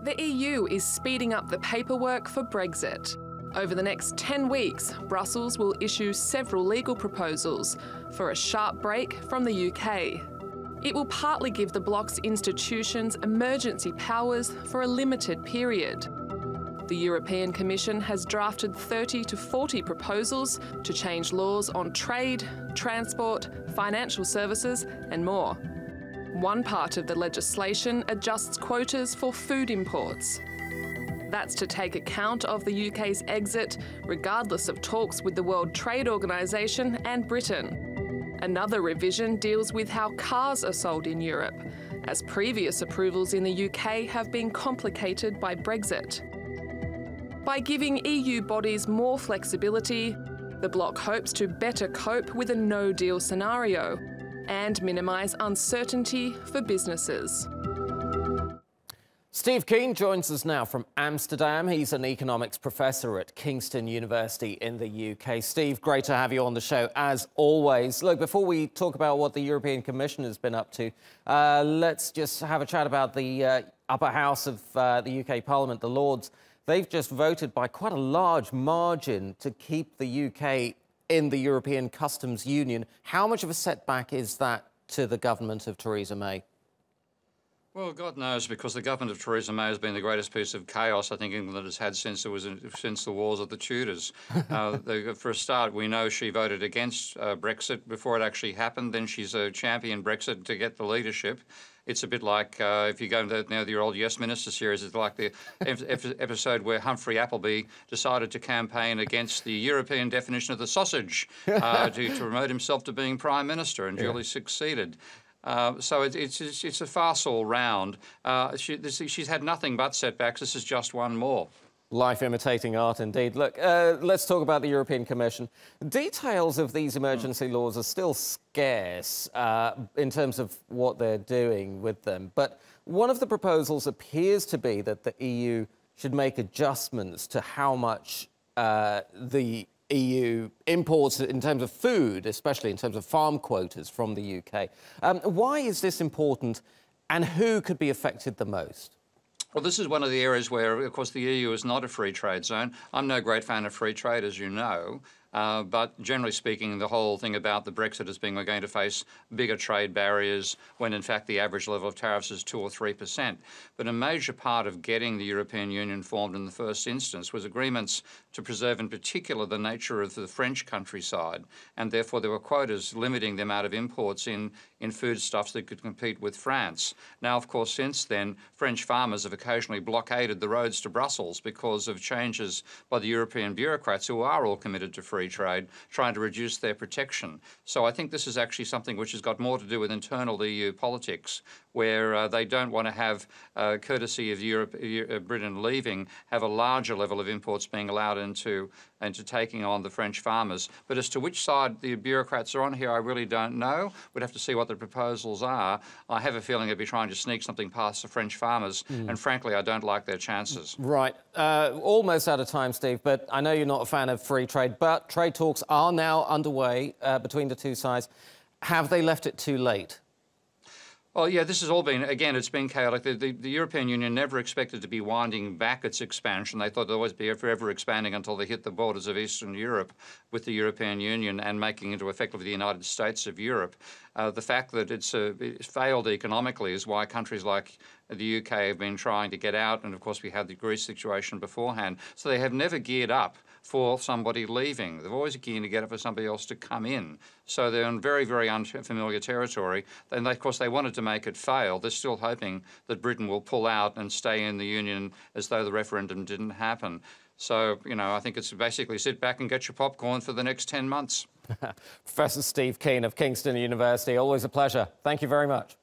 The EU is speeding up the paperwork for Brexit. Over the next 10 weeks, Brussels will issue several legal proposals for a sharp break from the UK. It will partly give the bloc's institutions emergency powers for a limited period. The European Commission has drafted 30 to 40 proposals to change laws on trade, transport, financial services and more. One part of the legislation adjusts quotas for food imports. That's to take account of the UK's exit, regardless of talks with the World Trade Organization and Britain. Another revision deals with how cars are sold in Europe, as previous approvals in the UK have been complicated by Brexit. By giving EU bodies more flexibility, the bloc hopes to better cope with a no-deal scenario and minimise uncertainty for businesses. Steve Keen joins us now from Amsterdam. He's an economics professor at Kingston University in the UK. Steve, great to have you on the show, as always. Look, before we talk about what the European Commission has been up to, let's just have a chat about the upper house of the UK Parliament, the Lords. They've just voted by quite a large margin to keep the UK in the European Customs Union. How much of a setback is that to the government of Theresa May? Well, God knows, because the government of Theresa May has been the greatest piece of chaos I think England has had since the wars of the Tudors. For a start, we know she voted against Brexit before it actually happened. Then she's championed Brexit to get the leadership. It's a bit like if you go to the old Yes Minister series, it's like the episode where Humphrey Appleby decided to campaign against the European definition of the sausage to promote himself to being Prime Minister, and duly succeeded. So it's a farce all round. She's had nothing but setbacks. This is just one more. Life imitating art, indeed. Look, let's talk about the European Commission. Details of these emergency laws are still scarce in terms of what they're doing with them. But one of the proposals appears to be that the EU should make adjustments to how much the EU imports in terms of food, especially in terms of farm quotas from the UK. Why is this important, and who could be affected the most? Well, this is one of the areas where, of course, the EU is not a free trade zone. I'm no great fan of free trade, as you know. But generally speaking, the whole thing about the Brexit as being we're going to face bigger trade barriers when, in fact, the average level of tariffs is 2 or 3%. But a major part of getting the European Union formed in the first instance was agreements to preserve in particular the nature of the French countryside. And therefore, there were quotas limiting the amount of imports in foodstuffs that could compete with France. Now, of course, since then, French farmers have occasionally blockaded the roads to Brussels because of changes by the European bureaucrats who are all committed to free trade, trying to reduce their protection. So I think this is actually something which has got more to do with internal EU politics, where they don't want to have, courtesy of Britain leaving, have a larger level of imports being allowed into taking on the French farmers. But as to which side the bureaucrats are on here, I really don't know. We'd have to see what the proposals are. I have a feeling they'd be trying to sneak something past the French farmers, and frankly, I don't like their chances. Right. Almost out of time, Steve, but I know you're not a fan of free trade, but trade talks are now underway between the two sides. Have they left it too late? Well, yeah, this has all been, again, it's been chaotic. The European Union never expected to be winding back its expansion. They thought they'd always be forever expanding until they hit the borders of Eastern Europe with the European Union and making into effectively the United States of Europe. The fact that it's failed economically is why countries like the UK have been trying to get out, and of course we had the Greece situation beforehand. So they have never geared up for somebody leaving. They've always geared to get up for somebody else to come in. So they're in very, very unfamiliar territory. And of course they wanted to make it fail. They're still hoping that Britain will pull out and stay in the Union as though the referendum didn't happen. So, you know, I think it's basically sit back and get your popcorn for the next 10 months. Professor Steve Keen of Kingston University, always a pleasure. Thank you very much.